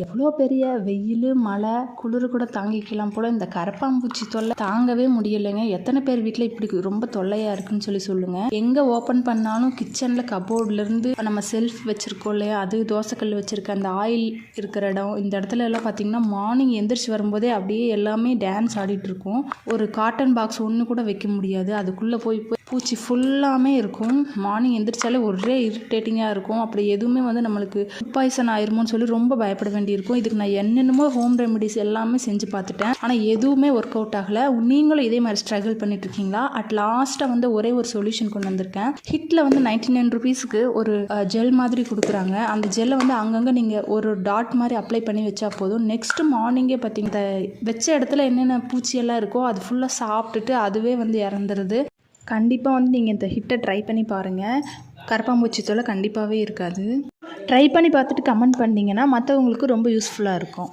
எவ்வளோ பெரிய வெயில் மழை குளிர் கூட தாங்கிக்கலாம் போல் இந்த கரப்பாம்பூச்சி தொல்லை தாங்கவே முடியலைங்க. எத்தனை பேர் வீட்டில் இப்படி ரொம்ப தொல்லையாக இருக்குன்னு சொல்லுங்கள். எங்கே ஓப்பன் பண்ணாலும் கிச்சனில் கபோர்ட்லேருந்து நம்ம செல்ஃப் வச்சுருக்கோம் இல்லையா, அது தோசைக்கல் வச்சுருக்க அந்த ஆயில் இருக்கிற இடம், இந்த இடத்துல எல்லாம் பார்த்திங்கன்னா மார்னிங் எந்திரிச்சு வரும்போதே அப்படியே எல்லாமே டான்ஸ் ஆடிட்டுருக்கும். ஒரு காட்டன் பாக்ஸ் ஒன்று கூட வைக்க முடியாது, அதுக்குள்ளே போய் பூச்சி ஃபுல்லாமே இருக்கும். மார்னிங் எந்திரிச்சாலே ஒரே இரிட்டேட்டிங்காக இருக்கும். அப்படி எதுவுமே நம்மளுக்கு பாய்சன் ஆயிருமோன்னு சொல்லி ரொம்ப பயப்பட வேண்டியிருக்கும். இதுக்கு நான் என்னென்னமோ ஹோம் ரெமெடிஸ் எல்லாமே செஞ்சு பார்த்துட்டேன், ஆனால் எதுவுமே ஒர்க் அவுட் ஆகலை. நீங்களும் இதே மாதிரி ஸ்ட்ரகிள் பண்ணிட்டு இருக்கீங்களா? அட் லாஸ்ட்டாக ஒரே ஒரு சொல்யூஷன் கொண்டு வந்திருக்கேன். ஹிட்டில் 99 ருபீஸ்க்கு ஒரு ஜெல் மாதிரி கொடுக்குறாங்க. அந்த ஜெல்லை அங்கங்கே நீங்கள் ஒரு டாட் மாதிரி அப்ளை பண்ணி வச்சா போதும். நெக்ஸ்ட் மார்னிங்கே பார்த்தீங்கன்னா வச்ச இடத்துல என்னென்ன பூச்சியெல்லாம் இருக்கோ அது ஃபுல்லாக சாப்பிட்டுட்டு அதுவே இறந்துருது. கண்டிப்பாக நீங்கள் இந்த ஹிட்டை ட்ரை பண்ணி பாருங்கள். கரப்பாம்பூச்சி தொல்லை கண்டிப்பாகவே இருக்காது. ட்ரை பண்ணி பார்த்துட்டு கமெண்ட் பண்ணிங்கன்னா மற்றவங்களுக்கு ரொம்ப யூஸ்ஃபுல்லாக இருக்கும்.